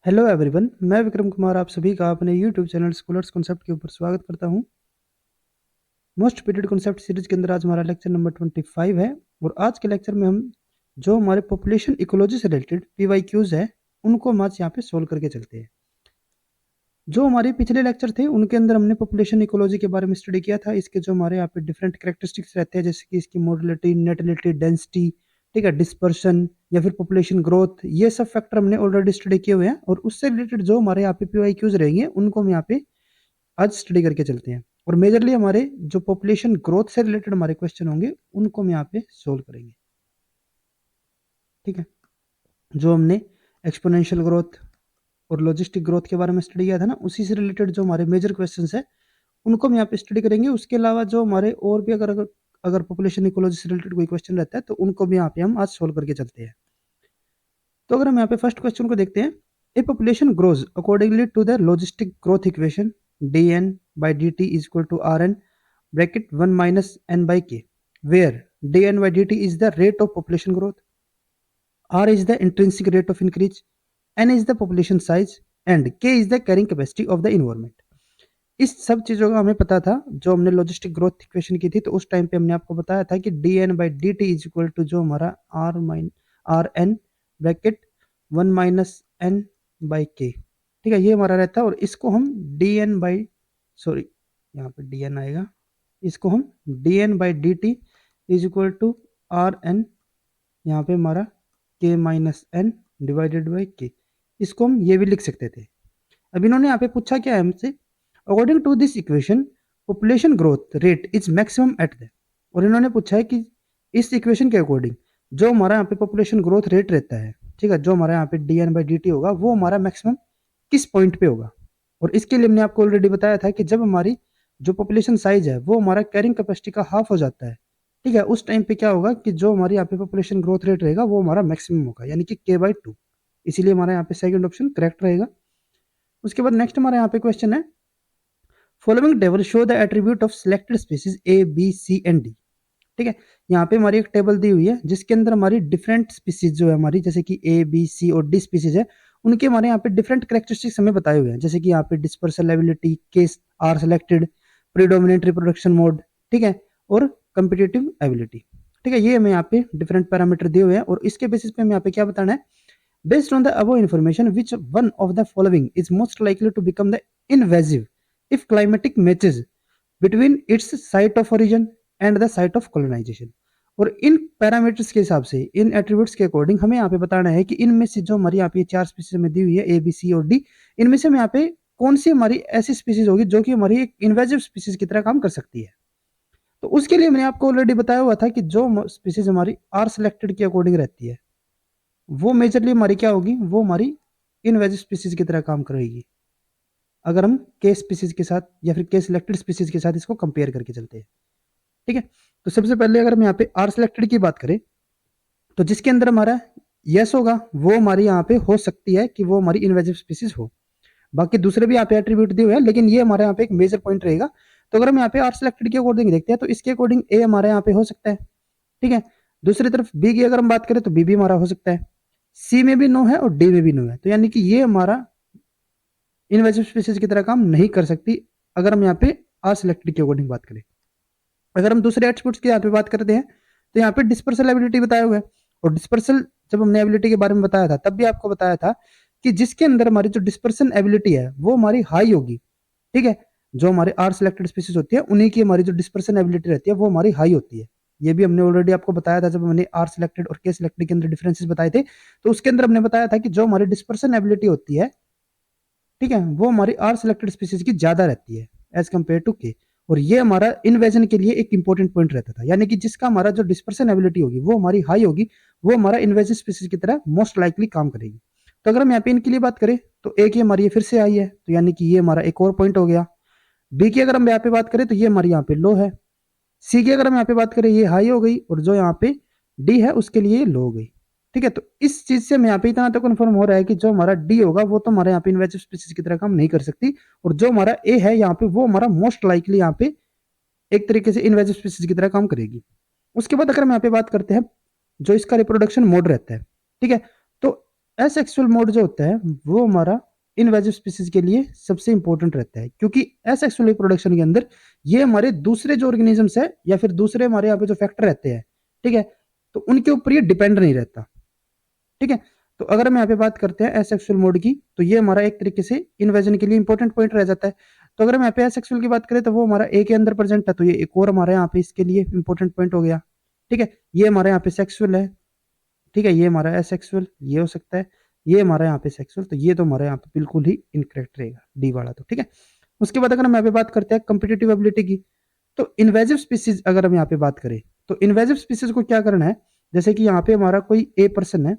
Hello everyone, मैं विक्रम कुमार आप सभी का अपने यूट्यूब चैनल स्कूलर्स कॉन्सेप्ट के ऊपर स्वागत करता हूं। मोस्ट रिपीटेड कॉन्सेप्ट सीरीज के अंदर आज हमारा लेक्चर नंबर 25 है और आज के लेक्चर में हम जो हमारे पॉपुलेशन इकोलॉजी से रिलेटेड पीवाईक्यूज है उनको हम आज यहाँ पे सोल्व करके चलते हैं। जो हमारे पिछले लेक्चर थे उनके अंदर हमने पॉपुलेशन इकोलॉजी के बारे में स्टडी किया था। इसके जो हमारे यहाँ पे डिफरेंट कैरेक्टरिस्टिक्स रहते हैं, जैसे कि इसकी मोडलिटी, नेटिलिटी, डेंसिटी, ठीक है, डिस्पर्शन या फिर पॉपुलेशन ग्रोथ, ये सब फैक्टर हमने ऑलरेडी स्टडी किए हुए हैं और उससे रिलेटेड जो हमारे यहाँ पे पीवाईक्यूज रहेंगे उनको हम यहाँ पे आज स्टडी करके चलते हैं। और मेजरली हमारे जो पॉपुलेशन ग्रोथ से रिलेटेड हमारे क्वेश्चन होंगे उनको हम यहाँ पे सोल्व करेंगे। ठीक है, जो हमने एक्सपोनेंशियल ग्रोथ और लॉजिस्टिक ग्रोथ के बारे में स्टडी किया था ना, उसी से रिलेटेड जो हमारे मेजर क्वेश्चंस है उनको हम यहाँ पे स्टडी करेंगे। उसके अलावा जो हमारे और भी अगर अगर अगर पॉपुलेशन इकोलॉजी से रिलेटेड कोई क्वेश्चन रहता है तो उनको भी यहाँ पे हम आज सोल्व करके चलते हैं। तो अगर हम यहाँ पे फर्स्ट क्वेश्चन को देखते हैं, a population grows accordingly to the logistic growth equation dn by dt is equal to rn bracket 1 minus n by k, where dn by dt is the rate of population growth, r is the intrinsic rate of increase, n is the population size and k is the carrying capacity of the environment। इस सब चीजों का हमें पता था जो हमने logistic growth equation की थी, तो उस टाइम पे हमने आपको बताया था कि dn by dt is equal to जो हमारा R N bracket 1 minus N by K. ठीक है, ये हमारा रहता है और इसको हम dn बाई सॉरी यहाँ पे dn आएगा, इसको हम dn by dt is equal to R N, यहाँ पे हमारा k minus N divided by K, इसको हम ये भी लिख सकते थे। अब इन्होंने यहाँ पे पूछा क्या है हमसे, according to this equation population growth rate is maximum at the, और इन्होंने पूछा है कि इस इक्वेशन के अकॉर्डिंग जो हमारा यहाँ पे पॉपुलेशन ग्रोथ रेट रहता है, ठीक है, जो हमारा यहाँ पे D N by D T होगा वो हमारा मैक्सिमम किस पॉइंट पे होगा। और इसके लिए हमने आपको ऑलरेडी बताया था कि जब हमारी जो पॉपुलेशन साइज है वो हमारा कैरिंग कैपेसिटी का हाफ हो जाता है, ठीक है, उस टाइम पे क्या होगा कि जो हमारी यहाँ पे पॉपुलेशन ग्रोथ रेट रहेगा वो हमारा मैक्सिमम होगा, यानी कि के बाई टू। इसीलिए हमारा यहाँ पे सेकंड ऑप्शन करेक्ट रहेगा। उसके बाद नेक्स्ट हमारा यहाँ पे क्वेश्चन है, following table show the attribute of selected species A B C and D. ठीक है, यहाँ पे हमारी एक टेबल दी हुई है जिसके अंदर हमारी डिफरेंट स्पीसीज जो है हमारी, जैसे कि ए बी सी और डी स्पीसीज है, उनके हमारे यहाँ पे डिफरेंट कैरेक्टरिस्टिक्स हमें बताए हुए हैं, जैसे कि यहाँ पे dispersal ability, case are selected, predominant reproduction mode, ठीक है, और कम्पिटिटिव एबिलिटी। ठीक है, ये हमें यहाँ पे डिफरेंट पैरामीटर दिए हुए हैं और इसके बेसिस पे हमें यहाँ पे क्या बताना है, based on the above information which one of the following is most likely to become the invasive if climatic matches between its site of origin and the site of colonization। और इन parameters के हिसाब से, इन attributes के according हमें यहाँ पे बताना है कि इनमें से जो हमारी यहाँ पे चार स्पीसीज में दी हुई है ए बी सी और डी, इनमें से हमें यहाँ पे कौन सी हमारी ऐसी स्पीसीज होगी जो कि हमारी एक इन्वेजिव स्पीसीज की तरह काम कर सकती है। तो उसके लिए मैंने आपको ऑलरेडी बताया हुआ था कि जो स्पीसीज हमारी आर सिलेक्टेड के अकॉर्डिंग रहती है वो मेजरली हमारी क्या होगी, वो हमारी इन्वेजिव स्पीसीज की तरह काम करेगी अगर हम के स्पीसीज के साथ या फिर के सिलेक्टेड स्पीसीज के साथ इसको कंपेयर करके चलते हैं। ठीक है, तो सबसे पहले अगर हम यहाँ पे आर सिलेक्टेड की बात करें तो जिसके अंदर हमारा यस होगा वो हमारी यहाँ पे हो सकती है कि वो हमारी इन्वेजिव स्पीसीज हो। बाकी दूसरे भी यहाँ पे एट्रीब्यूट दिए हुए हैं लेकिन ये हमारे यहाँ पे एक मेजर पॉइंट रहेगा। तो अगर हम यहाँ पे आर सिलेक्टेड के अकॉर्डिंग देखते हैं तो इसके अकॉर्डिंग ए हमारे यहाँ पे हो सकता है। ठीक है, दूसरी तरफ बी की अगर हम बात करें तो बी भी हमारा हो सकता है, सी में भी नो है और डी में भी नो है, तो यानी कि ये हमारा इनवेजिव स्पीसीज की तरह काम नहीं कर सकती अगर हम यहाँ पे आर सिलेक्टेड के अकॉर्डिंग बात करें। अगर हम दूसरे एट्रीब्यूट्स की यहाँ पे बात करते हैं तो यहाँ पे डिस्पर्सल एबिलिटी बताया हुआ है, और डिस्पर्सल जब हमने एबिलिटी के बारे में बताया था तब भी आपको बताया था कि जिसके अंदर हमारी जो डिस्पर्सन एबिलिटी है वो हमारी हाई होगी। ठीक है, जो हमारे आर सिलेक्टेड स्पीसीज होती है उन्हीं की हमारी जो डिस्पर्सन एबिलिटी रहती है वो हमारी हाई होती है। ये भी हमने ऑलरेडी आपको बताया था जब हमने आर सिलेक्टेड और के सिलेक्टेड के अंदर डिफरेंसेस बताए थे, तो उसके अंदर हमने बताया था कि जो हमारी डिस्पर्सन एबिलिटी होती है, ठीक है, वो हमारी आर सिलेक्टेड स्पीसीज की ज्यादा रहती है एज कम्पेयर टू के, और ये हमारा इन्वेजन के लिए एक इंपॉर्टेंट पॉइंट रहता था, यानी कि जिसका हमारा जो डिस्पर्सन एबिलिटी होगी वो हमारी हाई होगी वो हमारा इन्वेजन स्पीसीज की तरह मोस्ट लाइकली काम करेगी। तो अगर हम यहाँ पे इनके लिए बात करें तो एक ही हमारी ये फिर से आई है, तो यानी कि ये हमारा एक और पॉइंट हो गया। बी की अगर हम यहाँ पे बात करें तो ये हमारी यहाँ पे लो है, सी की अगर हम यहाँ पे बात करें ये हाई हो गई, और जो यहाँ पे डी है उसके लिए लो हो गई। ठीक है, तो इस चीज से हमें यहाँ पे इतना तो कन्फर्म हो रहा है कि जो हमारा डी होगा वो तो हमारे यहाँ पे इन्वेजिव स्पीसीज की तरह काम नहीं कर सकती, और जो हमारा ए है यहाँ पे वो हमारा मोस्ट लाइकली यहाँ पे एक तरीके से इन्वेजिव स्पीसीज की तरह काम करेगी। उसके बाद अगर हम यहाँ पे बात करते हैं जो इसका रिप्रोडक्शन मोड रहता है, ठीक है, तो एसेक्सुअल मोड जो होता है वो हमारा इनवेजिव स्पीसीज के लिए सबसे इंपॉर्टेंट रहता है, क्योंकि एसेक्सुअल रिप्रोडक्शन के अंदर ये हमारे दूसरे जो ऑर्गेनिजम्स है या फिर दूसरे हमारे यहाँ पे जो फैक्टर रहते हैं, ठीक है, तो उनके ऊपर ये डिपेंड नहीं रहता। ठीक है, तो अगर हम यहाँ पे बात करते हैं एसेक्सुअल मोड की, तो ये हमारा एक तरीके से इन्वेजन के लिए इंपॉर्टेंट पॉइंट रह जाता है। तो अगर हम यहाँ पे एसेक्सुअल की बात करें तो वो हमारा ए के अंदर प्रेजेंट है, तो ये एक और हमारे यहाँ पे इसके लिए इंपॉर्टेंट पॉइंट हो गया। ठीक है, ये हमारे यहाँ पे सेक्सुअल है, ठीक है, ये हमारा एसेक्सुअल ये हो सकता है, ये हमारा यहाँ पे सेक्सुअल, तो ये तो हमारे यहाँ पे बिल्कुल ही इनकरेक्ट रहेगा डी वाला। तो ठीक है, उसके बाद अगर हम यहाँ पे बात करते हैं कम्पिटेटिव एबिलिटी की, तो इन्वेजिव स्पीसीज अगर हम यहाँ पे बात करें तो इन्वेजिव स्पीसीज को क्या करना है, जैसे कि यहाँ पे हमारा कोई ए पर्सन है,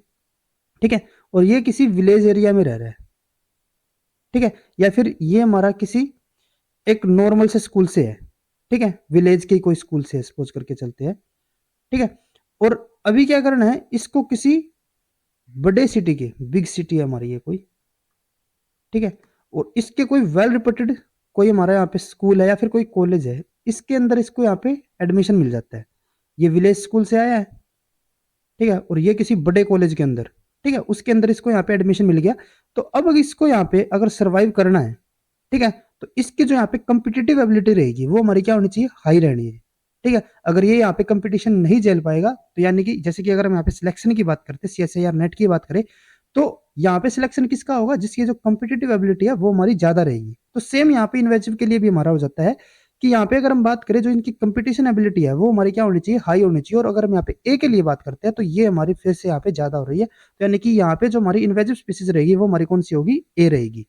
ठीक है, और ये किसी विलेज एरिया में रह रहा है, ठीक है, या फिर ये हमारा किसी एक नॉर्मल से स्कूल से है, ठीक है, विलेज के कोई स्कूल से सपोज करके चलते हैं, ठीक है, और अभी क्या करना है, इसको किसी बड़े सिटी के, बिग सिटी है हमारी ये कोई, ठीक है, और इसके कोई वेल रिप्यूटेड कोई हमारा यहाँ पे स्कूल है या फिर कोई कॉलेज है, इसके अंदर इसको यहाँ पे एडमिशन मिल जाता है। ये विलेज स्कूल से आया है, ठीक है, और ये किसी बड़े कॉलेज के अंदर, ठीक है, उसके अंदर इसको यहाँ पे एडमिशन मिल गया। तो अब अगर इसको यहाँ पे अगर सर्वाइव करना है, ठीक है, तो इसकी जो यहाँ पे कम्पिटिटिव एबिलिटी रहेगी वो हमारी क्या होनी चाहिए, हाई रहनी है। ठीक है, अगर ये यहाँ पे कंपटीशन नहीं झेल पाएगा, तो यानी कि जैसे कि अगर हम यहाँ पे सिलेक्शन की बात करते हैं, CSIR नेट की बात करें, तो यहाँ पे सिलेक्शन किसका होगा, जिसकी जो कम्पिटिटिव एबिलिटी है वो हमारी ज्यादा रहेगी। तो सेम यहाँ पे इन्वेजिव के लिए भी हमारा हो जाता है कि यहाँ पे अगर हम बात करें जो इनकी कंपटीशन एबिलिटी है वो हमारी क्या होनी चाहिए, हाई होनी चाहिए। और अगर हम यहाँ पे ए के लिए बात करते हैं तो ये हमारी फिर से यहाँ पे ज्यादा हो रही है, तो यानी कि यहाँ पे जो हमारी इन्वेजिव स्पीसीज रहेगी वो हमारी कौन सी होगी, ए रहेगी।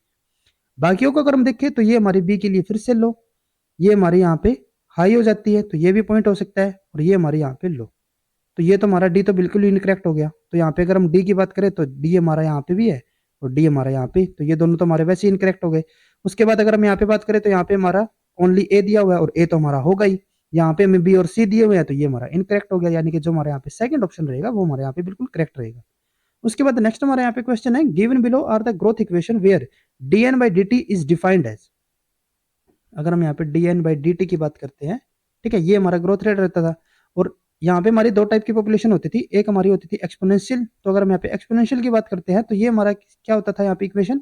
बाकियों को अगर हम देखें तो ये हमारी बी के लिए फिर से लो, ये हमारे यहाँ पे हाई हो जाती है, तो ये भी पॉइंट हो सकता है, और ये हमारे यहाँ पे लो, तो ये तो हमारा डी तो बिल्कुल ही इनकरेक्ट हो गया। तो यहाँ पे अगर हम डी की बात करें तो डी हमारा यहाँ पे भी है और डी हमारा यहाँ पे, तो ये दोनों तो हमारे वैसे ही इनकरेक्ट हो गए। उसके बाद अगर हम यहाँ पे बात करें तो यहाँ पे हमारा ओनली ए दिया हुआ है और ए तो हमारा होगा ही, यहाँ पे हमें बी और सी दिए हुए हैं, तो ये हमारा इनकरेक्ट हो गया, यानी कि जो हमारे यहाँ पे सेकंड ऑप्शन रहेगा वो हमारे यहाँ पे बिल्कुल करेक्ट रहेगा। उसके बाद नेक्स्ट हमारे यहाँ पे क्वेश्चन है, given below are the growth equation where dn by dt is defined as. अगर हम यहाँ पे dn by dt की बात करते हैं, ठीक है, ये हमारा ग्रोथ रेट रहता था, और यहाँ पे हमारी दो टाइप की पॉपुलेशन होती थी, एक हमारी होती थी एक्सपोनेंशियल। तो अगर हम यहाँ पे एक्सपोनेंशियल की बात करते हैं तो ये हमारा क्या होता था यहाँ पे इक्वेशन,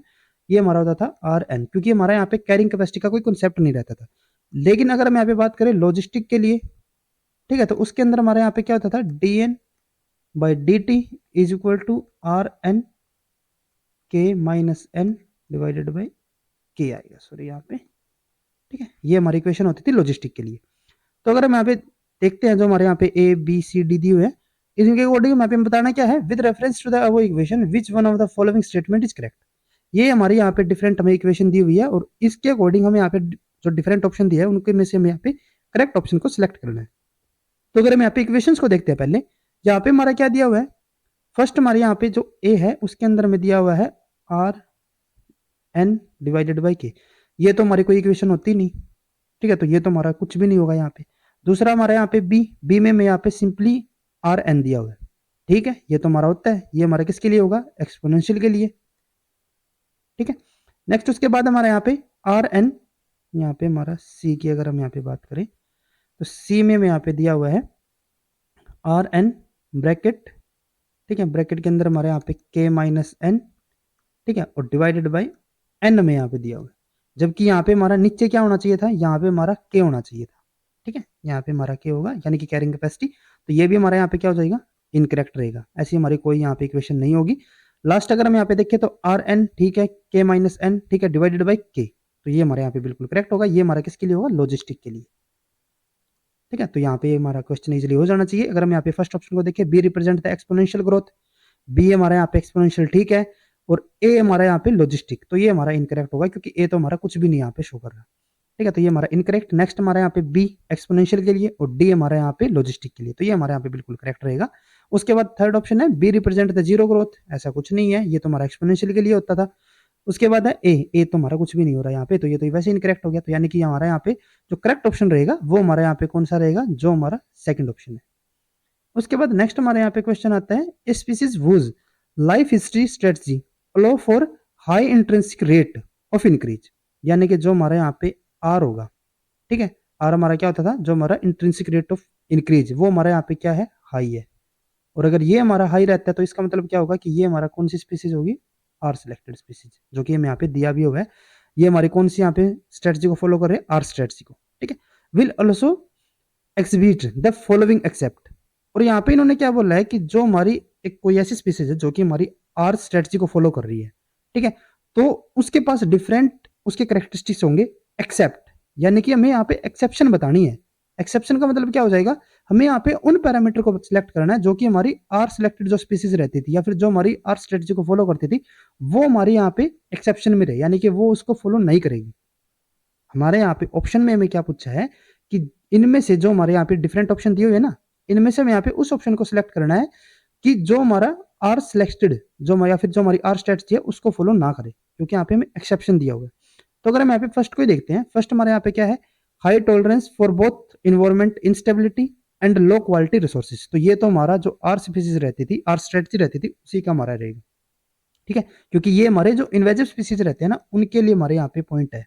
ये हमारा होता था आर एन, क्योंकि हमारा यहाँ पे कैरिंग कैपेसिटी का कोई कॉन्सेप्ट नहीं रहता था। लेकिन अगर हम यहाँ पे बात करें लॉजिस्टिक के लिए, ठीक है, तो उसके अंदर हमारे यहाँ पे क्या होता था, dn by dt is equal to R N K minus N divided by K आएगा, सॉरी यहाँ पे, ठीक है, ये हमारी इक्वेशन होती थी लॉजिस्टिक के लिए। तो अगर हम यहाँ पे देखते हैं जो हमारे यहाँ पे ए बी सी डी दी हुए हैं, इनके अकॉर्डिंग यहाँ पे बताना क्या है, with reference to the above equation which one of the following statement is correct. ये हमारी यहाँ पे डिफरेंट हमें इक्वेशन दी हुई है, और इसके अकॉर्डिंग हमें यहाँ पे जो डिफरेंट ऑप्शन दिया है उनके में से हमें यहाँ पे करेक्ट ऑप्शन को सिलेक्ट करना है। तो अगर हम यहाँ पे इक्वेशन को देखते हैं, पहले यहाँ पे हमारा क्या दिया हुआ है, फर्स्ट हमारे यहाँ पे जो ए है उसके अंदर में दिया हुआ है आर एन डिवाइडेड बाई के, ये तो हमारी कोई इक्वेशन होती नहीं, ठीक है, तो ये तो हमारा कुछ भी नहीं होगा यहाँ पे। दूसरा हमारे यहाँ पे बी में मैं यहाँ पे सिंपली आर एन दिया हुआ है, ठीक है, ये तो हमारा होता है, ये हमारा किसके लिए होगा, एक्सपोनेंशियल के लिए, ठीक है। नेक्स्ट उसके बाद हमारा यहाँ पे आर एन, यहाँ पे हमारा सी की अगर हम यहाँ पे बात करें तो सी में मैं यहाँ पे दिया हुआ है आर एन ब्रैकेट, ठीक है, ब्रैकेट के अंदर हमारे यहाँ पे के माइनस एन, ठीक है, और डिवाइडेड बाई एन में यहाँ पे दिया हुआ है, जबकि यहाँ पे हमारा नीचे क्या होना चाहिए था, यहाँ पे हमारा के होना चाहिए था, ठीक है, यहाँ पे हमारा के होगा यानी कि कैरिंग कैपेसिटी, तो ये भी हमारे यहाँ पे क्या हो जाएगा, इनकरेक्ट रहेगा। ऐसी हमारी कोई यहाँ पे इक्वेशन नहीं होगी। लास्ट अगर हम यहाँ पे देखें तो आर एन, ठीक है, के माइनस एन, ठीक है, डिवाइडेड बाई के, तो ये हमारे यहाँ पे बिल्कुल करेक्ट होगा। ये हमारा किसके लिए होगा, लॉजिस्टिक के लिए, ठीक है, तो यहाँ पे हमारा क्वेश्चन इजिली हो जाना चाहिए। अगर हम यहाँ पे फर्स्ट ऑप्शन को देखें, B represent the exponential growth, B हमारा यहाँ पे एक्सपोनेंशियल, ठीक है, और ए हमारा यहाँ पे लॉजिस्टिक, तो ये हमारा इनकरेक्ट होगा क्योंकि ए तो हमारा कुछ भी नहीं यहाँ पे शो कर रहा, ठीक है, तो ये हमारा इनकरेक्ट। नेक्स्ट हमारा यहाँ पे बी एक्सपोनेंशियल के लिए और डी हमारा यहाँ पे लॉजिस्टिक के लिए, तो ये हमारे यहाँ पे बिल्कुल करेक्ट रहेगा। उसके बाद थर्ड ऑप्शन है B represent the zero growth, ऐसा कुछ नहीं है, ये तो हमारा एक्सपोनेंशियल के लिए होता था। उसके बाद है ए तो हमारा कुछ भी नहीं हो रहा यहाँ पे, तो ये तो वैसे इनकरेक्ट हो गया, तो यानी कि हमारा यहाँ पे जो करेक्ट ऑप्शन रहेगा वो हमारा यहाँ पे कौन सा रहेगा, जो हमारा सेकंड ऑप्शन है। उसके बाद नेक्स्ट हमारे यहाँ पे क्वेश्चन आता है, species whose life history strategy allow for high intrinsic rate of increase, यानी कि जो हमारे यहाँ पे आर होगा, ठीक है, आर हमारा क्या होता था, जो हमारा इंट्रिंसिक रेट ऑफ इंक्रीज वो हमारे यहाँ पे क्या है, हाई है, और अगर ये हमारा हाई रहता है तो इसका मतलब क्या होगा कि ये हमारा कौन सी स्पीसीज होगी, आर सिलेक्टेड स्पीसीज, जो कि हमें यहाँ पे दिया भी हुआ है। ये हमारी कौन सी यहाँ पे स्ट्रेटजी को फॉलो कर रहे हैं, आर स्ट्रेटजी को, ठीक है। Will also exhibit the following except, और यहाँ पे इन्होंने क्या बोला है कि जो हमारी एक कोई ऐसी स्पीसीज है जो कि हमारी आर स्ट्रेटजी को फॉलो कर रही है, ठीक है, तो उसके पास डिफरेंट उसके करेक्टरिस्टिक्स होंगे, एक्सेप्ट, यानी कि हमें यहाँ पे एक्सेप्शन बतानी है। एक्सेप्शन का मतलब क्या हो जाएगा, हमें यहाँ पे उन पैरामीटर को सिलेक्ट करना है जो कि हमारी आर सिलेक्टेड जो स्पीसीज रहती थी या फिर जो हमारी आर स्ट्रेटजी को फॉलो करती थी वो हमारे यहाँ पे एक्सेप्शन में रहे, यानी कि वो उसको फॉलो नहीं करेगी। हमारे यहाँ पे ऑप्शन में हमें क्या पूछा है कि इनमें से जो हमारे यहाँ पे डिफरेंट ऑप्शन दिए हुए हैं ना, इनमें से हमें यहाँ पे उस ऑप्शन को सिलेक्ट करना है कि जो हमारा आर सिलेक्टेड जो या फिर जो हमारी आर स्ट्रेटजी है उसको फॉलो ना करे, क्योंकि यहाँ पे हमें एक्सेप्शन दिया हुआ है। तो अगर हम यहाँ पे फर्स्ट को ही देखते हैं, फर्स्ट हमारे यहाँ पे क्या है, high tolerance for both environment instability and low quality resources, तो ये तो हमारा जो आर स्पीसीज रहती थी, आर स्ट्रेटजी रहती थी, उसी का हमारा रहेगा, ठीक है, क्योंकि ये हमारे जो इन्वेजिव स्पीसीज रहते हैं ना उनके लिए हमारे यहाँ पे पॉइंट है,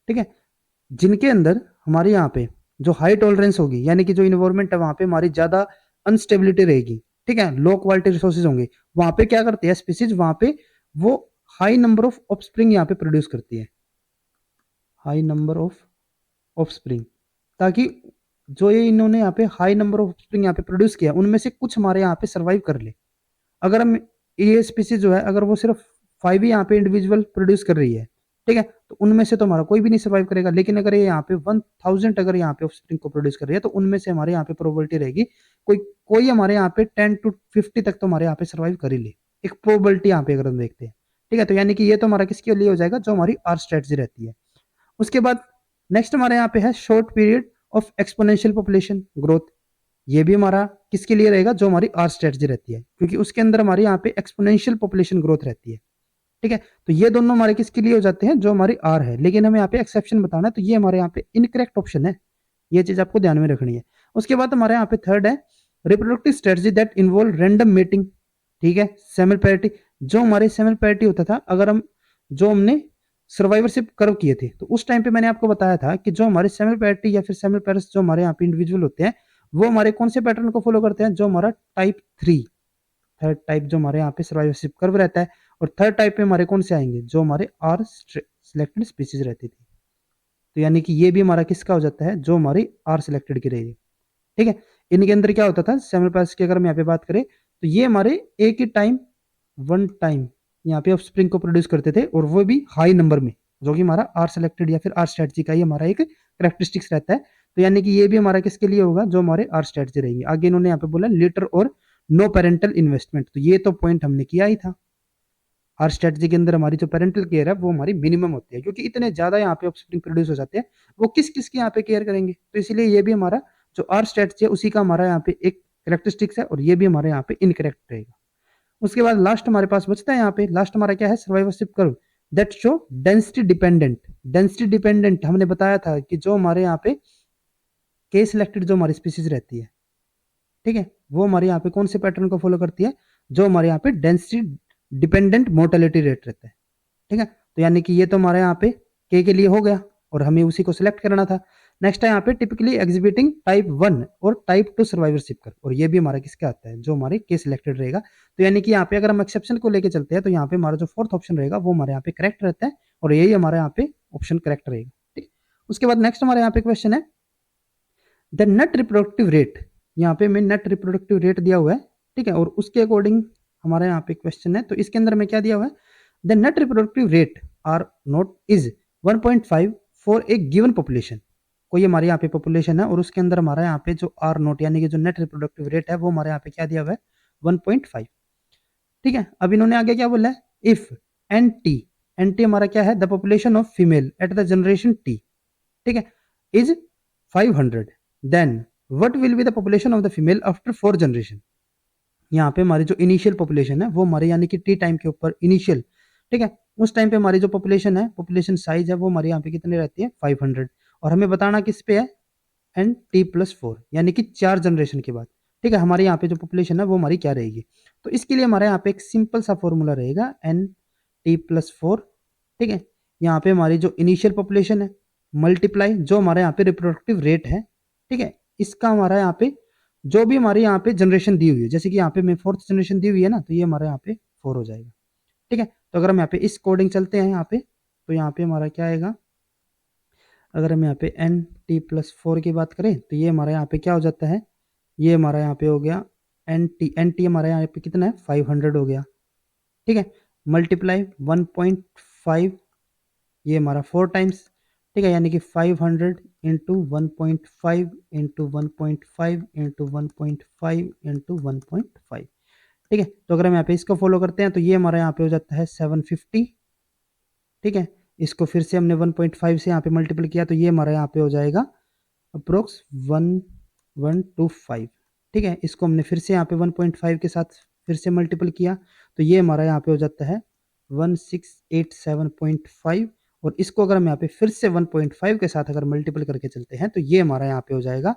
ठीक है, जिनके अंदर हमारे यहाँ पे जो हाई टॉलरेंस होगी, यानी कि जो इन्वायरमेंट है वहां पे हमारी ज्यादा अनस्टेबिलिटी रहेगी, ठीक है, लो क्वालिटी रिसोर्सेज होंगे, वहां पे क्या करते हैं स्पीसीज, वहां पे वो हाई नंबर ऑफ ऑफस्प्रिंग यहाँ पे प्रोड्यूस करती है, हाई नंबर ऑफ ऑफस्प्रिंग, ताकि जो ये इन्होंने यहाँ पे हाई नंबर ऑफ ऑफस्प्रिंग यहाँ पे प्रोड्यूस किया उनमें से कुछ हमारे यहाँ पे सर्वाइव कर ले। अगर हम ये स्पीसीज जो है अगर वो सिर्फ 5 ही यहाँ पे इंडिविजुअल प्रोड्यूस कर रही है, ठीक है, तो उनमें से तो हमारा कोई भी नहीं सर्वाइव करेगा, लेकिन अगर ये यहाँ पे 1000 अगर यहाँ पे ऑफस्प्रिंग को प्रोड्यूस कर रही है तो उनमें से हमारे यहाँ पे प्रोबेबिलिटी रहेगी कोई कोई हमारे यहाँ पे 10 to 50 तक तो हमारे यहाँ पे सर्वाइव कर ही ले, एक प्रोबेबिलिटी यहाँ पे अगर हम देखते हैं, ठीक है, तो यानी कि ये तो हमारा किसके लिए हो जाएगा, जो हमारी आर स्ट्रेटजी रहती है। उसके बाद नेक्स्ट हमारे यहाँ पे है short period of exponential population growth, ये भी हमारा किसके लिए रहेगा, जो हमारी आर स्ट्रेटजी रहती है, क्योंकि उसके अंदर हमारे यहाँ पे एक्सपोनेंशियल पॉपुलेशन ग्रोथ रहती है, ठीक है, तो ये दोनों हमारे किसके लिए हो जाते हैं, जो हमारी आर है, लेकिन हमें यहाँ पे एक्सेप्शन बताना है, तो ये हमारे यहाँ पे इनकरेक्ट ऑप्शन है, ये चीज आपको ध्यान में रखनी है। उसके बाद हमारे यहाँ पे थर्ड है reproductive strategy that involve random mating, ठीक है, सेमल पैरिटी, जो हमारे सेमल पैरिटी होता था, अगर हम जो हमने सर्वाइवरशिप कर्व किए थे तो उस टाइम पे मैंने आपको बताया था कि जो हमारे सेमल पैरिटी या फिर सेमल पैरस जो हमारे यहाँ पे इंडिविजुअल होते हैं वो हमारे कौन से पैटर्न को फॉलो करते हैं, जो हमारा टाइप 3, थर्ड टाइप जो हमारे यहाँ पे सर्वाइवरशिप कर्व रहता है, और थर्ड टाइप पे हमारे कौन से आएंगे, जो हमारे आर सिलेक्टेड स्पीसीज रहती थी, तो यानी कि ये भी हमारा किसका हो जाता है, जो हमारी आर सिलेक्टेड की रहेगी, ठीक है। इनके अंदर क्या होता था सेमल पैरस की अगर हम यहाँ पे बात करें तो ये हमारे एक ही टाइम वन टाइम यहाँ पे ऑफस्प्रिंग को प्रोड्यूस करते थे, और वो भी हाई नंबर में, जो कि हमारा आर सिलेक्टेड या फिर आर स्ट्रेटजी का ही हमारा एक करेक्टरिस्टिक्स रहता है, तो यानी कि ये भी हमारा किसके लिए होगा, जो हमारे आर स्ट्रेटजी रहेंगे। आगे इन्होंने यहाँ पे बोला लिटर और नो पेरेंटल इन्वेस्टमेंट, तो ये तो पॉइंट हमने किया ही था, आर स्ट्रेटजी के अंदर हमारी जो पेरेंटल केयर है वो हमारी मिनिमम होती है, क्योंकि इतने ज्यादा यहाँ पे ऑफस्प्रिंग प्रोड्यूस हो जाते हैं, वो किस किस की यहाँ पे केयर करेंगे, तो इसलिए ये भी हमारा जो आर स्ट्रेटजी है उसी का हमारा यहाँ पे एक करेक्टरिस्टिक्स है, और ये भी हमारे यहाँ पे इनकरेक्ट रहेगा। उसके बाद लास्ट हमारे पास बचता है यहाँ पे, लास्ट हमारा क्या है, survivorship curve that show density dependent, density dependent हमने बताया था कि जो हमारे यहाँ पे के सिलेक्टेड जो हमारी स्पीसीज रहती है, ठीक है, वो हमारे यहाँ पे कौन से पैटर्न को फॉलो करती है, जो हमारे यहाँ पे डेंसिटी डिपेंडेंट मोर्टेलिटी रेट रहता है, ठीक है, तो यानी कि ये तो हमारे यहाँ पे के लिए हो गया और हमें उसी को सिलेक्ट करना था। नेक्स्ट है यहाँ पे टिपिकली एग्जिबिटिंग टाइप 1 और टाइप 2 सर्वाइवरशिप कर्व, और ये भी हमारा किसका आता है, जो हमारे के सिलेक्टेड रहेगा, तो यानी कि यहाँ पे अगर हम एक्सेप्शन को लेके चलते हैं तो यहाँ पे हमारा जो फोर्थ ऑप्शन रहेगा वो हमारे यहाँ पे करेक्ट रहता है, और यही हमारे यहाँ पे ऑप्शन करेक्ट रहेगा, ठीक। उसके बाद नेक्स्ट हमारे यहाँ पे क्वेश्चन है द नेट रिप्रोडक्टिव रेट, यहाँ पे मैं नेट रिप्रोडक्टिव रेट दिया हुआ है, ठीक है, और उसके अकॉर्डिंग हमारे यहाँ पे क्वेश्चन है, तो इसके अंदर में क्या दिया हुआ है, the net reproductive rate R naught is 1.5 for a given population, कोई हमारे यहाँ पे पॉपुलेशन है और उसके अंदर हमारा यहाँ पे जो आर नोट यानी कि जो नेट रिप्रोडक्टिव रेट है वो हमारे यहाँ पे क्या दिया हुआ है 1.5, ठीक है। अब इन्होंने आगे क्या बोला है, इफ एन टी हमारा क्या है, the population of female at the generation T, ठीक है, is 500, then what will be the population of the female after 4 generation, यहाँ पे हमारी जो इनिशियल पॉपुलेशन है वो हमारे यानी कि टी टाइम के ऊपर इनिशियल, ठीक है, उस टाइम पे हमारी जो पॉपुलेशन है, पॉपुलेशन साइज है वो हमारे यहाँ पे कितनी रहती है 500, और हमें बताना किस पे है एन टी प्लस 4, यानी कि 4 जनरेशन के बाद, ठीक है, हमारे यहाँ पे जो पॉपुलेशन है वो हमारी क्या रहेगी, तो इसके लिए हमारे यहाँ पे एक सिंपल सा फॉर्मूला रहेगा एन टी प्लस 4, ठीक है, यहाँ पे हमारी जो इनिशियल पॉपुलेशन है मल्टीप्लाई जो हमारे यहाँ पे रिप्रोडक्टिव रेट है, ठीक है, इसका हमारा यहाँ पे जो भी हमारे यहाँ पे जनरेशन दी हुई है, जैसे कि यहाँ पे मैं 4th जनरेशन दी हुई है ना, तो ये हमारे यहाँ पे 4 हो जाएगा। ठीक है, तो अगर हम यहाँ पे इस कोडिंग चलते हैं यहाँ पे, तो यहाँ पे हमारा क्या आएगा, अगर हम यहाँ पे एन टी प्लस 4 की बात करें तो ये हमारा यहाँ पे क्या हो जाता है, ये हमारा यहाँ पे हो गया एन टी हमारे यहाँ पे कितना है 500 हो गया। ठीक है, मल्टीप्लाई 1.5, ये हमारा 4 टाइम्स। ठीक है, यानी कि 500 इंटू 1.5 इंटू 1.5 इंटू 1.5 इंटू 1.5। ठीक है, तो अगर हम यहाँ पे इसको फॉलो करते हैं तो ये हमारा यहाँ पे हो जाता है 750। ठीक है, इसको फिर से हमने 1.5 से यहाँ पे मल्टीपल किया तो ये हमारा यहाँ पे हो जाएगा अप्रोक्स 1125। ठीक है, इसको हमने फिर से यहाँ पे 1.5 के साथ फिर से मल्टीपल किया तो ये हमारा यहाँ पे हो जाता है 1687.5, और इसको अगर हम यहाँ पे फिर से 1.5 के साथ अगर मल्टीपल करके चलते हैं तो ये हमारा यहाँ पे हो जाएगा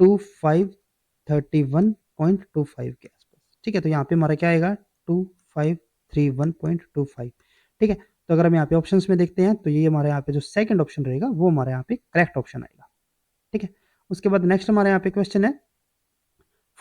2531.25 के आसपास। ठीक है, तो यहाँ पे हमारा क्या आएगा 2531.25। ठीक है, तो अगर हम यहाँ पे ऑप्शंस में देखते हैं तो ये हमारे यहाँ पे जो सेकंड ऑप्शन रहेगा वो हमारे यहाँ पे करेक्ट ऑप्शन आएगा। ठीक है, उसके बाद नेक्स्ट हमारे यहाँ पे क्वेश्चन है,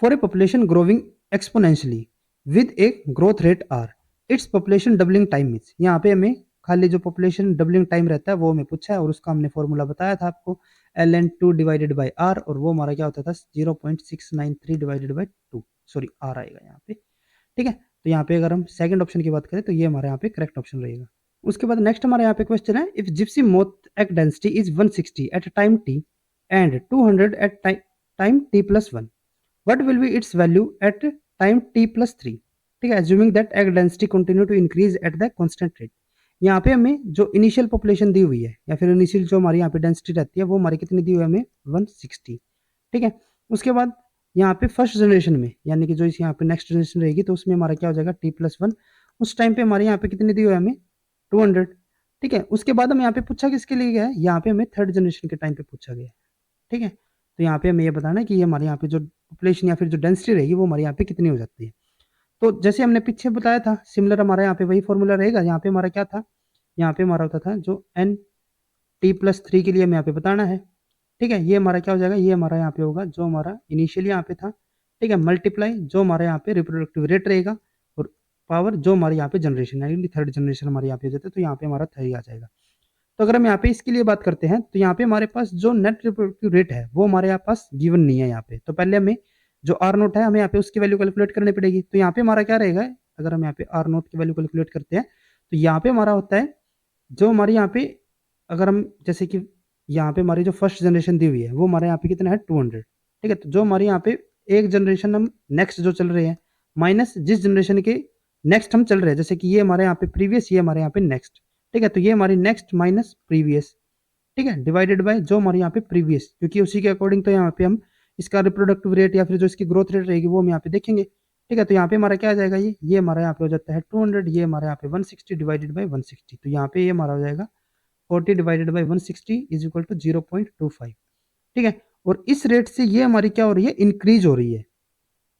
for a population growing exponentially with a growth rate R, its population doubling time is. यहाँ पे हमें खाली जो पॉपुलेशन डबलिंग टाइम रहता है वो हमें पूछा है और उसका हमने फॉर्मूला बताया था आपको, ln2 डिवाइडेड बाई आर, और वो हमारा क्या होता था 0.693 डिवाइडेड बाई 2, सॉरी आर आएगा यहाँ पे। ठीक है, तो यहाँ पे अगर हम सेकंड ऑप्शन की बात करें तो ये हमारे यहाँ पे करेक्ट ऑप्शन रहेगा। उसके बाद नेक्स्ट हमारे यहाँ पे क्वेश्चन है, if gypsy moth act density is 160 at time T and 200 at time T plus 1, what will be its value at time t plus 3। ठीक है, assuming that egg density continue to increase at the constant rate। यहाँ पे हमें जो initial population दी हुई है या फिर इनिशियल जो हमारी यहाँ पे डेंसिटी रहती है वो हमारी कितनी दी हुई है हमें 160। ठीक है, उसके बाद यहाँ पे फर्स्ट जनरेशन में यानी कि जो इस यहाँ पे नेक्स्ट जनरेशन रहेगी तो उसमें हमारा क्या हो जाएगा t+1, उस टाइम पे हमारे यहाँ पे कितनी दी हुई है हमें 200। ठीक है, उसके बाद हम यहाँ पे पूछा किसके लिए गया है, यहाँ पे हमें थर्ड जनरेशन के टाइम पे पूछा गया है। ठीक है, तो यहाँ पे हमें ये बताना है कि ये हमारे यहाँ पे जो पॉपुलेशन या फिर जो डेंसिटी रहेगी वो हमारे यहाँ पे कितनी हो जाती है। तो जैसे हमने पीछे बताया था सिमिलर हमारा यहाँ पे वही फॉर्मूला रहेगा। यहाँ पे हमारा क्या था, यहाँ पे हमारा होता था जो एन टी प्लस 3 के लिए हमें यहाँ पे बताना है। ठीक है, ये हमारा क्या हो जाएगा, ये हमारा यहाँ पे होगा जो हमारा इनिशियली यहाँ पे था। ठीक है, मल्टीप्लाई जो हमारे यहाँ पे रिप्रोडक्टिव रेट रहेगा और पावर जो हमारे यहाँ पे जनरेशन यानी थर्ड जनरेशन हमारे यहाँ पे हो जाता है, तो यहाँ पे हमारा 3 आ जाएगा। तो अगर हम यहाँ पे इसके लिए बात करते हैं तो यहाँ पे हमारे पास जो नेट रिप्रोडक्टिव रेट है वो हमारे यहाँ पास गिवन नहीं है यहाँ पे, तो पहले हमें जो आर नोट है हमें यहाँ पे उसकी वैल्यू कैलकुलेट करनी पड़ेगी। तो यहाँ पे हमारा क्या रहेगा, अगर हम यहाँ पे आर नोट की वैल्यू कैलकुलेट करते हैं तो यहाँ पे हमारा होता है जो हमारे यहाँ पे, अगर हम जैसे कि यहाँ पे हमारी जो फर्स्ट जनरेशन दी हुई है वो हमारे यहाँ पे कितना है 200। ठीक है, तो जो हमारे यहाँ पे एक जनरेशन हम नेक्स्ट जो चल रहे हैं माइनस जिस जनरेशन के नेक्स्ट हम चल रहे हैं, जैसे कि ये हमारे यहाँ पे प्रीवियस, ये हमारे यहाँ पे नेक्स्ट। ठीक है, तो ये हमारी नेक्स्ट माइनस प्रीवियस। ठीक है, डिवाइडेड बाय जो हमारे यहाँ पे प्रीवियस, क्योंकि उसी के अकॉर्डिंग तो यहाँ पे हम इसका रिप्रोडक्टिव रेट या फिर जो इसकी ग्रोथ रेट रहेगी वो हम यहाँ पे देखेंगे। ठीक है, तो यहाँ पे हमारा क्या आ जाएगा, ये हमारा यहाँ पे हो जाता है 200, ये हमारे यहाँ पे 160 डिवाइडेड बाई 160, तो यहाँ पे ये हमारा हो जाएगा 40 divided by 160 is equal to 0.25। ठीक है, और इस रेट से ये हमारी क्या हो रही है, इंक्रीज हो रही है।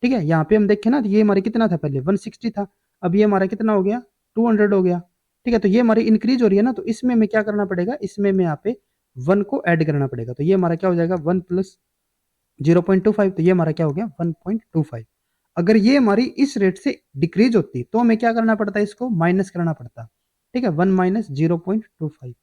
ठीक है, यहाँ पे हम देखें ना, ये हमारे कितना था पहले 160 था, अब ये हमारा कितना हो गया 200 हो गया। ठीक है, तो ये हमारी इंक्रीज हो रही है ना, तो इसमें हमें क्या करना पड़ेगा, इसमें हमें यहाँ पे 1 को ऐड करना पड़ेगा। तो ये हमारा क्या हो जाएगा 1 प्लस 0.25, तो ये हमारा क्या हो गया 1.25। अगर ये हमारी इस रेट से डिक्रीज होती तो हमें क्या करना पड़ता है, इसको माइनस करना पड़ता। ठीक है, 1 माइनस 0.25।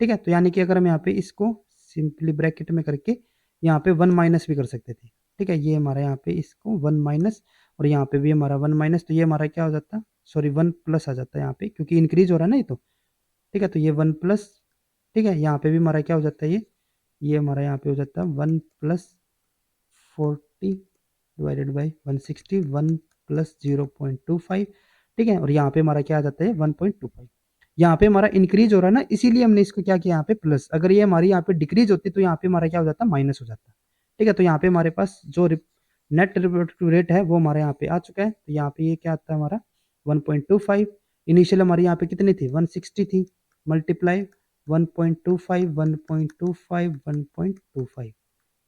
ठीक है, तो यानी कि अगर हम यहाँ पे इसको सिंपली ब्रैकेट में करके यहाँ पे 1 माइनस भी कर सकते थे। ठीक है, ये हमारा यहाँ पे इसको 1 माइनस और यहाँ पे भी हमारा 1 माइनस, तो ये हमारा क्या हो जाता, सॉरी 1 प्लस आ जाता है यहाँ पे, क्योंकि इंक्रीज हो रहा है ना ये तो। ठीक है, तो ये 1 प्लस, ठीक है, यहाँ पे भी हमारा क्या हो जाता है, ये हमारा यहाँ पे हो जाता है 1 प्लस 40 डिवाइडेड बाई 160, 1 प्लस 0.25। ठीक है, और यहाँ पे हमारा क्या आ जाता है 1.25। यहाँ पे हमारा इंक्रीज हो रहा है ना, इसीलिए हमने इसको क्या किया यहाँ पे प्लस, अगर ये हमारी यहाँ पे डिक्रीज होती तो यहाँ पे हमारा क्या हो जाता माइनस हो जाता। ठीक है, तो यहाँ पे हमारे पास जो नेट रिप्रोडक्टिव रेट है वो हमारे यहाँ पे आ चुका है। तो यहाँ पे ये क्या आता है हमारा 1.25, इनिशियल हमारी यहाँ पे कितनी थी 160 थी, मल्टीप्लाई 1.25 1.25 1.25।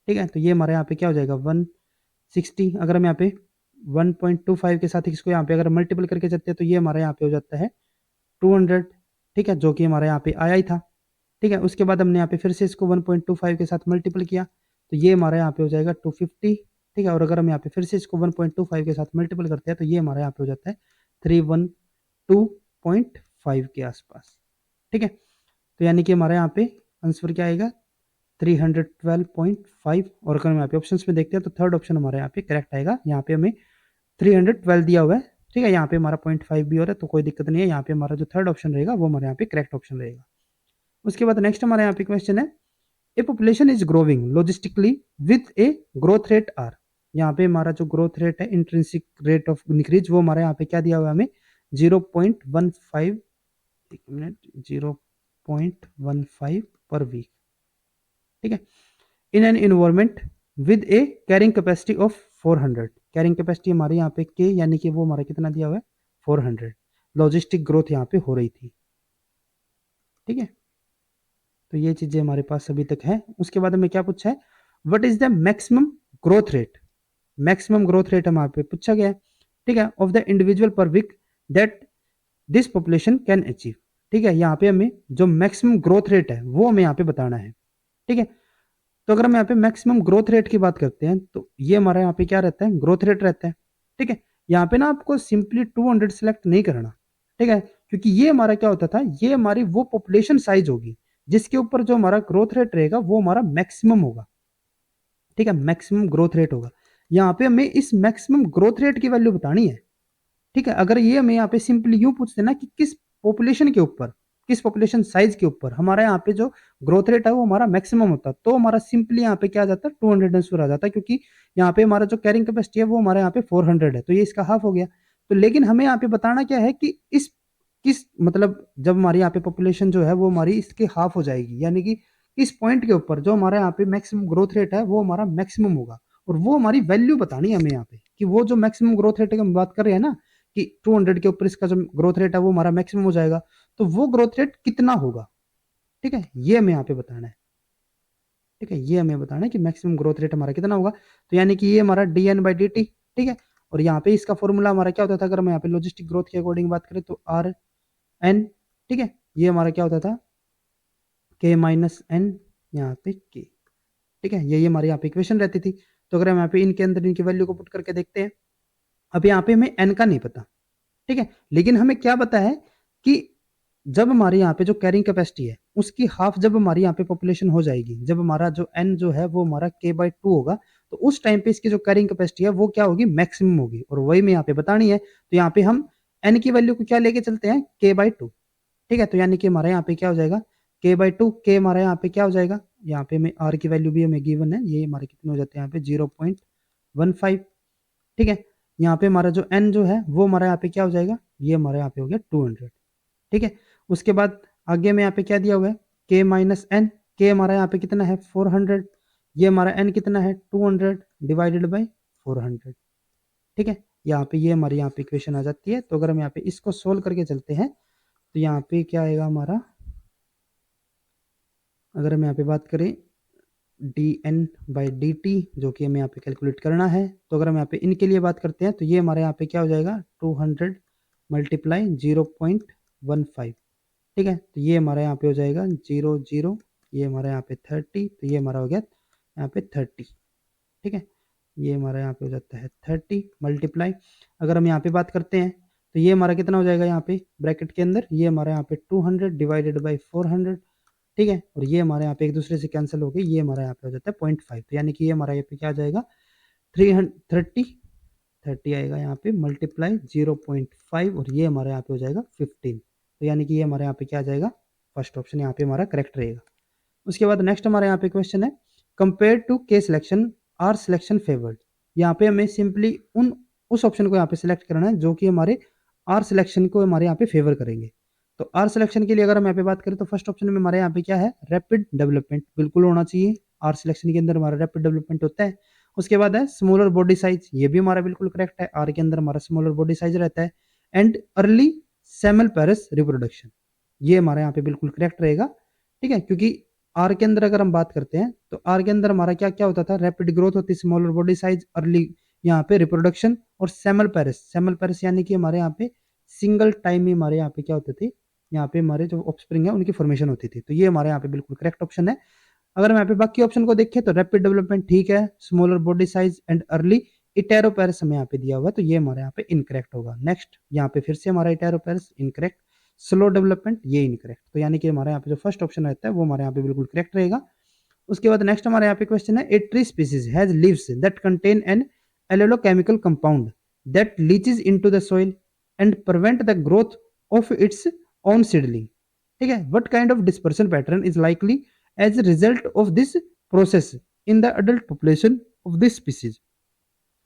ठीक है, तो ये हमारे यहाँ पे क्या हो जाएगा 160, अगर हम यहाँ पे 1.25 के साथ इसको यहाँ पे अगर मल्टीपल करके चलते हैं तो ये हमारे यहाँ पे हो जाता है 200। ठीक है, जो कि हमारे यहाँ पे आया ही था। ठीक है, उसके बाद हमने यहाँ पे फिर से इसको 1.25 के साथ मल्टीपल किया तो ये हमारा यहाँ पे हो जाएगा 250। ठीक है। और अगर हम यहाँ पे फिर से इसको 1.25 के साथ मल्टीपल करते हैं तो ये हमारा यहाँ पे हो जाता है 312.5 के आसपास, ठीक है। तो यानी कि हमारे यहाँ पे आंसर क्या आएगा 312.5। और अगर हम यहाँ पे ऑप्शन में देखते हैं तो थर्ड ऑप्शन हमारे यहाँ पे करेक्ट आएगा। यहाँ पे हमें 312 दिया हुआ है, ठीक है। यहाँ पे हमारा 0.5 भी हो रहा है तो कोई दिक्कत नहीं है। यहाँ पे हमारा जो थर्ड ऑप्शन रहेगा वो हमारे यहाँ पे करेक्ट ऑप्शन रहेगा। उसके बाद नेक्स्ट हमारे यहाँ पे क्वेश्चन है, a population is growing logistically with a growth rate R. यहाँ पे हमारा जो ग्रोथ रेट है इंट्रिंसिक रेट ऑफ इंक्रीज वो हमारे यहाँ पे क्या दिया हुआ है हमें 0.15, एक मिनट 0.15 पर वीक, ठीक है। In an environment with A carrying capacity of 400, carrying capacity हमारे यहाँ पे के यानी कि वो हमारा कितना दिया हुआ है 400, लॉजिस्टिक ग्रोथ यहाँ पे हो रही थी, ठीक है। तो ये चीजें हमारे पास अभी तक है। उसके बाद हमें क्या पूछा है, what is the maximum growth rate, maximum growth rate हमारे पे पूछा गया है, ठीक है, of the individual per week that this population can achieve, ठीक है। यहाँ पे हमें जो मैक्सिमम ग्रोथ रेट है वो हमें यहाँ पे बताना है, ठीक है। तो अगर हम यहाँ पे मैक्सिमम ग्रोथ रेट की बात करते हैं तो ये हमारा यहाँ पे क्या रहता है ग्रोथ रेट रहता है, ठीक है। यहाँ पे ना आपको सिंपली 200 सेलेक्ट नहीं करना, ठीक है, क्योंकि ये हमारा क्या होता था, ये हमारी वो पॉपुलेशन साइज होगी जिसके ऊपर जो हमारा ग्रोथ रेट रहेगा वो हमारा मैक्सिमम होगा, ठीक है, मैक्सिमम ग्रोथ रेट होगा। यहाँ पे हमें इस मैक्सिमम ग्रोथ रेट की वैल्यू बतानी है, ठीक है। अगर ये हमें यहाँ पे सिंपली यूं पूछते ना कि किस पॉपुलेशन के ऊपर, किस पॉपुलेशन साइज के ऊपर हमारा यहाँ पे जो ग्रोथ रेट है वो हमारा मैक्सिमम होता, तो हमारा सिंपली यहाँ पे क्या आ जाता है 200 आंसर आ जाता है, क्योंकि यहाँ पे हमारा जो कैरिंग कैपेसिटी है वो हमारे यहाँ पे 400 है, तो ये इसका हाफ हो गया। तो लेकिन हमें यहाँ पे बताना क्या है कि इस किस मतलब जब हमारी यहाँ पे पॉपुलेशन जो है वो हमारी इसके हाफ हो जाएगी, यानी कि इस पॉइंट के ऊपर जो हमारा यहाँ पे मैक्सिमम ग्रोथ रेट है वो हमारा मैक्सिमम होगा, और वो हमारी वैल्यू बतानी है हमें यहाँ पे कि वो जो मैक्सिमम ग्रोथ रेट की हम बात कर रहे हैं ना कि 200 के ऊपर इसका जो ग्रोथ रेट है वो हमारा मैक्सिमम हो जाएगा, तो वो ग्रोथ रेट कितना होगा, ठीक है, ये हमें यहाँ पे बताना है, ठीक है। ये हमें बताना है कि मैक्सिमम ग्रोथ रेट हमारा कितना होगा। तो यानी कि ये हमारा dn/dt, ठीक है। और यहाँ पे इसका फॉर्मूला हमारा क्या होता था, अगर हम यहाँ पे लॉजिस्टिक ग्रोथ के अकॉर्डिंग बात करें तो Rn, ठीक है, ये हमारा क्या होता था k-n, यहाँ पे k, ठीक है। ये हमारी यहाँ पे इक्वेशन रहती थी। तो अगर हम यहाँ पे इनके अंदर इनकी वैल्यू को पुट करके देखते हैं, अब यहाँ पे हमें n का नहीं पता, ठीक है, लेकिन हमें क्या पता है कि जब हमारे यहाँ पे जो कैरिंग कैपेसिटी है उसकी हाफ जब हमारी यहाँ पे पॉपुलेशन हो जाएगी, जब हमारा जो n जो है वो हमारा k/2 होगा, तो उस टाइम पे इसकी जो कैरिंग कैपेसिटी है वो क्या होगी मैक्सिमम होगी, और वही मैं यहाँ पे बतानी है। तो यहाँ पे हम n की वैल्यू को क्या लेके चलते हैं k/2, ठीक है। तो यानी कि हमारे यहाँ पे क्या हो जाएगा k/2, k हमारे यहाँ पे क्या हो जाएगा, यहाँ पे हमें r की वैल्यू भी हमें गिवन है, ये हमारे कितने हो जाते हैं यहाँ पे 0.15, ठीक है। यहाँ पे हमारा जो n जो है वो हमारा यहाँ पे क्या हो जाएगा, ये हमारे यहाँ पे हो गया 200, ठीक है। उसके बाद आगे में यहाँ पे क्या दिया हुआ है k-n, k हमारा यहाँ पे कितना है 400, ये हमारा n कितना है 200 डिवाइडेड बाई 400, ठीक है। यहाँ पे ये हमारी यहाँ पे इक्वेशन आ जाती है। तो अगर हम यहाँ पे इसको सोल्व करके चलते हैं तो यहाँ पे क्या आएगा हमारा, अगर हम यहाँ पे बात करें dn/dt जो कि हमें यहाँ पे कैलकुलेट करना है, तो अगर हम यहाँ पे इनके लिए बात करते हैं तो ये हमारे यहाँ पे क्या हो जाएगा 200 मल्टीप्लाई 0.15, ठीक है। तो ये हमारा यहाँ पे हो जाएगा 0, ये हमारा यहाँ पे 30, तो ये हमारा हो गया यहाँ पे 30, ठीक है। ये हमारा यहाँ पे हो जाता है 30 मल्टीप्लाई, अगर हम यहाँ पे बात करते हैं तो ये हमारा कितना हो जाएगा यहाँ पे ब्रैकेट के अंदर, ये हमारा यहाँ पे 200 डिवाइडेड बाई 400, ठीक है। और ये हमारे यहाँ पे एक दूसरे से कैंसिल हो गई, ये हमारा यहाँ पे हो जाता है 0.5, तो यानी कि ये हमारा यहाँ पे क्या आ जाएगा 330 आएगा यहाँ पे मल्टीप्लाई 0.5, और ये हमारे यहाँ पे हो जाएगा 15, तो यानी कि ये हमारे यहाँ पे क्या आ जाएगा फर्स्ट ऑप्शन यहाँ पे हमारा करेक्ट रहेगा। उसके बाद नेक्स्ट हमारे यहाँ पे क्वेश्चन है कंपेयर टू के सिलेक्शन आर सिलेक्शन फेवर्ड। यहाँ पे हमें सिंपली उस ऑप्शन को यहाँ पे सिलेक्ट करना है जो कि हमारे आर सिलेक्शन को हमारे यहाँ पे फेवर करेंगे। तो आर सिलेक्शन के लिए अगर हम यहाँ पे बात करें तो फर्स्ट ऑप्शन में हमारे यहाँ पे क्या है रैपिड डेवलपमेंट, बिल्कुल होना चाहिए, आर सिलेक्शन के अंदर हमारा रैपिड डेवलपमेंट होता है। उसके बाद है स्मॉलर बॉडी साइज, ये भी हमारा बिल्कुल करेक्ट है, आर के अंदर हमारा स्मॉलर बॉडी साइज रहता है। एंड अर्ली सेमल्पेरस रिप्रोडक्शन, ये हमारे यहाँ पे बिल्कुल करेक्ट रहेगा, ठीक है, क्योंकि आर के अंदर अगर हम बात करते हैं तो आर के अंदर हमारा क्या क्या होता था रैपिड ग्रोथ होती, स्मॉलर बॉडी साइज, अर्ली यहाँ पे रिप्रोडक्शन और सेमल्पेरस यानी कि हमारे यहाँ पे सिंगल टाइम में हमारे यहाँ पे क्या होते थे, यहाँ पे हमारे जो ऑफस्प्रिंग है उनकी फॉर्मेशन होती थी। तो ये हमारे यहाँ पे बिल्कुल करेक्ट ऑप्शन है। अगर हम यहाँ पे बाकी ऑप्शन को देखें तो रैपिड डेवलपमेंट ठीक है, smaller body size and early iteroparous हमें यहाँ पे दिया हुआ है, तो ये हमारे यहाँ पे इनकरेक्ट होगा। नेक्स्ट यहाँ पे फिर से हमारा इटेरोपेरस इनकरेक्ट, स्लो डेवलपमेंट ये इनकरेक्ट, तो यानी कि हमारे यहाँ पे जो फर्स्ट ऑप्शन रहता है वो हमारे यहाँ पे बिल्कुल करेक्ट रहेगा। उसके बाद नेक्स्ट हमारे यहाँ पे क्वेश्चन है, a tree species has leaves that contain an allelochemical compound that leaches into the soil and prevent the growth of its own seedling. ठीक है, what kind of dispersion pattern is likely as a result of this process in the adult population of this species।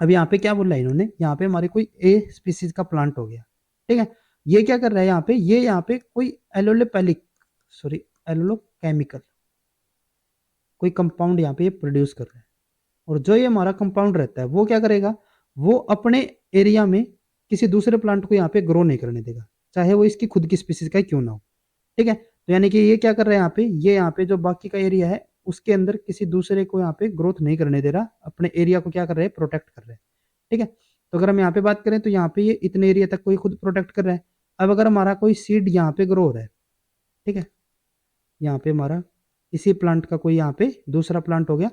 अब यहाँ पे क्या बोला है इन्होंने, यहाँ पे हमारे कोई ए स्पीसीज का प्लांट हो गया, ठीक है, ये क्या कर रहा है यहाँ पे, ये यहाँ पे कोई एलोलोकेमिकल कोई कंपाउंड यहाँ पे ये प्रोड्यूस कर रहा है, और जो ये हमारा कंपाउंड रहता है वो क्या करेगा, वो अपने एरिया में किसी दूसरे प्लांट को यहाँ पे ग्रो नहीं करने देगा, चाहे वो इसकी खुद की स्पीसीज का क्यों ना हो। ठीक है, तो यानी कि ये क्या कर रहा है यहाँ पे, ये यहाँ पे जो बाकी का एरिया है उसके अंदर किसी दूसरे को यहाँ पे ग्रोथ नहीं करने दे रहा, अपने एरिया को क्या कर रहे हैं, प्रोटेक्ट कर रहे हैं। ठीक है, तो अगर हम यहाँ पे बात करें तो यहाँ पे ये इतने एरिया तक कोई खुद प्रोटेक्ट कर रहा है। अब अगर हमारा कोई सीड यहाँ पे ग्रो हो रहा है, ठीक है, यहाँ पे हमारा इसी प्लांट का कोई यहाँ पे दूसरा प्लांट हो गया,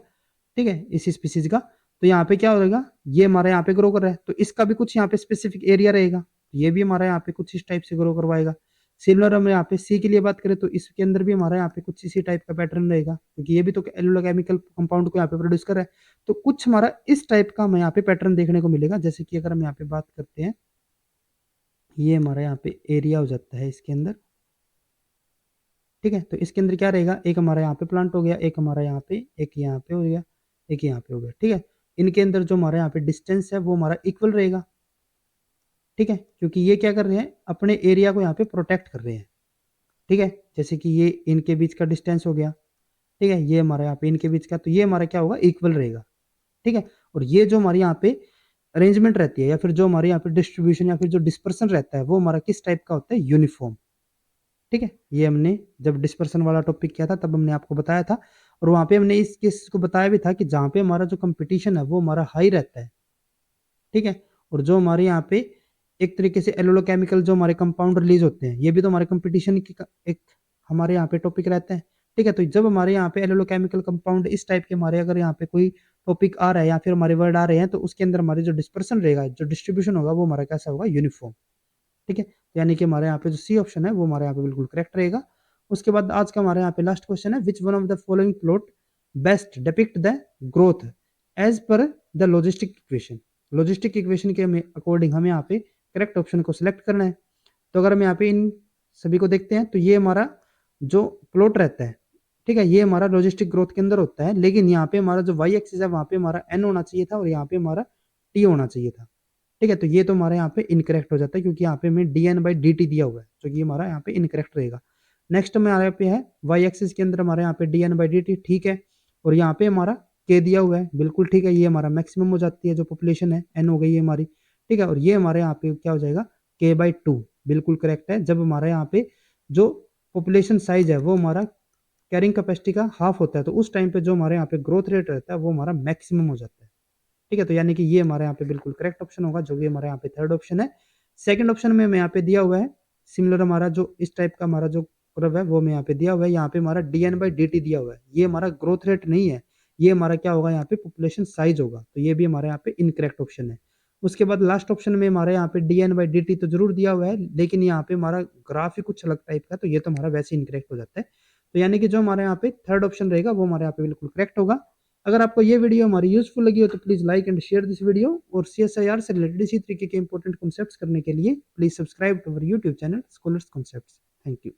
ठीक है, इसी स्पीसीज का, तो यहाँ पे क्या होगा, ये हमारा यहाँ पे ग्रो कर रहा है, तो इसका भी कुछ यहाँ पे स्पेसिफिक एरिया रहेगा, ये भी हमारा यहाँ पे कुछ इस टाइप से ग्रो करवाएगा। सिमिलर हम यहाँ पे सी के लिए बात करें तो इसके अंदर भी हमारा यहाँ पे कुछ इसी टाइप का पैटर्न रहेगा, क्योंकि ये भी तो एलोकेमिकल कंपाउंड को यहाँ पे प्रोड्यूस कर रहा है, तो कुछ हमारा इस टाइप का हमें यहाँ पे पैटर्न देखने को मिलेगा। जैसे कि अगर हम यहाँ पे बात करते हैं, ये हमारा यहाँ पे एरिया हो जाता है इसके अंदर, ठीक है, तो इसके अंदर क्या रहेगा, एक हमारा यहाँ पे प्लांट हो गया, एक हमारा यहाँ पे, एक यहाँ पे हो गया, एक यहाँ पे हो गया, ठीक है, इनके अंदर जो हमारा यहाँ पे डिस्टेंस है वो हमारा इक्वल रहेगा। ठीक है, क्योंकि ये क्या कर रहे हैं, अपने एरिया को यहाँ पे प्रोटेक्ट कर रहे हैं। ठीक है, जैसे कि ये इनके बीच का डिस्टेंस हो गया, ठीक है, ये हमारा यहाँ पे इनके बीच का, तो ये हमारा क्या होगा, इक्वल रहेगा। ठीक है, और ये जो हमारे यहाँ पे अरेंजमेंट रहती है या फिर जो हमारे यहाँ पे डिस्ट्रीब्यूशन या फिर जो डिस्पर्सन रहता है वो हमारा किस टाइप का होता है, यूनिफॉर्म। ठीक है, ये हमने जब डिस्पर्सन वाला टॉपिक किया था तब हमने आपको बताया था, और वहां पे हमने इस केस को बताया भी था कि जहाँ पे हमारा जो कंपटीशन है वो हमारा हाई रहता है। ठीक है, और जो हमारे यहाँ पे एक तरीके से एलोलोकेमिकल जो हमारे कंपाउंड रिलीज होते हैं, ये भी तो हमारे कंपटीशन की एक हमारे यहाँ पे टॉपिक रहता है। ठीक है, तो जब हमारे यहाँ पे एलोलोकेमिकल कंपाउंड इस टाइप के हमारे अगर यहाँ पे कोई टॉपिक आ रहा है या फिर हमारे वर्ड आ रहे हैं, तो उसके अंदर हमारे जो डिस्पर्सन रहेगा, जो डिस्ट्रीब्यूशन होगा वो हमारा कैसा होगा, यूनिफॉर्म। ठीक है, यानी कि हमारे यहाँ पे जो सी ऑप्शन है वो हमारे यहाँ पे बिल्कुल करेक्ट रहेगा। उसके बाद आज का हमारे यहाँ पे लास्ट क्वेश्चन है, which one of the following plot best depict the growth as per the logistic equation. Logistic equation के अकॉर्डिंग हमें यहाँ पे करेक्ट ऑप्शन को सिलेक्ट करना है। तो अगर हम यहाँ पे इन सभी को देखते हैं तो ये हमारा जो प्लॉट रहता है, ठीक है, ये हमारा लॉजिस्टिक ग्रोथ के अंदर होता है, लेकिन यहाँ पे हमारा जो वाई एक्सिस है वहां पे हमारा एन होना चाहिए था और यहाँ पे हमारा टी होना चाहिए था। ठीक है, तो ये तो हमारे यहाँ पे इनकरेक्ट हो जाता है, क्योंकि यहाँ पे हमें D N by D T दिया हुआ है, जो कि हमारा यहाँ पे इनकरेक्ट रहेगा। नेक्स्ट हमारे पे है वाई एक्सिस के अंदर हमारे यहाँ पे D N by D T, ठीक है, और यहाँ पे हमारा के दिया हुआ है, बिल्कुल ठीक है, ये हमारा मैक्सिमम हो जाती है जो पॉपुलेशन है, एन हो गई है हमारी। ठीक है, और ये हमारे यहाँ पे क्या हो जाएगा, के बाई टू, बिल्कुल करेक्ट है। जब हमारे यहाँ पे जो पॉपुलेशन साइज है वो हमारा कैरिंग कैपेसिटी का हाफ होता है, तो उस टाइम पे जो हमारे यहाँ पे ग्रोथ रेट रहता है वो हमारा मैक्सिमम हो जाता है। ठीक है, तो यानी कि ये हमारे यहाँ पे बिल्कुल करेक्ट ऑप्शन होगा, जो कि हमारे यहाँ पे थर्ड ऑप्शन है। सेकंड ऑप्शन में हमें यहाँ पे दिया हुआ है सिमिलर, हमारा जो इस टाइप का हमारा जो कर्व है वो हमें यहाँ पे दिया हुआ है, यहाँ पे हमारा D N by D T दिया हुआ है, ये हमारा ग्रोथ रेट नहीं है, ये हमारा क्या होगा, यहाँ पे पॉपुलेशन साइज होगा, तो ये भी हमारे यहाँ पे इनकरेक्ट ऑप्शन है। उसके बाद लास्ट ऑप्शन में हमारे यहाँ पे D N by D T तो जरूर दिया हुआ है, लेकिन यहाँ पे हमारा ग्राफ ही कुछ अलग टाइप का, तो ये तो हमारा वैसे इनकरेक्ट हो जाता है। तो यानी कि जो हमारे यहाँ पे थर्ड ऑप्शन रहेगा वो हमारे यहाँ पे बिल्कुल करेक्ट होगा। अगर आपको ये वीडियो हमारी यूजफुल लगी हो तो please like and share this video, और CSIR से रिलेटेड इसी तरीके के इंपॉर्टेंट कॉन्सेप्ट्स करने के लिए please subscribe to our YouTube channel scholars concepts. Thank you.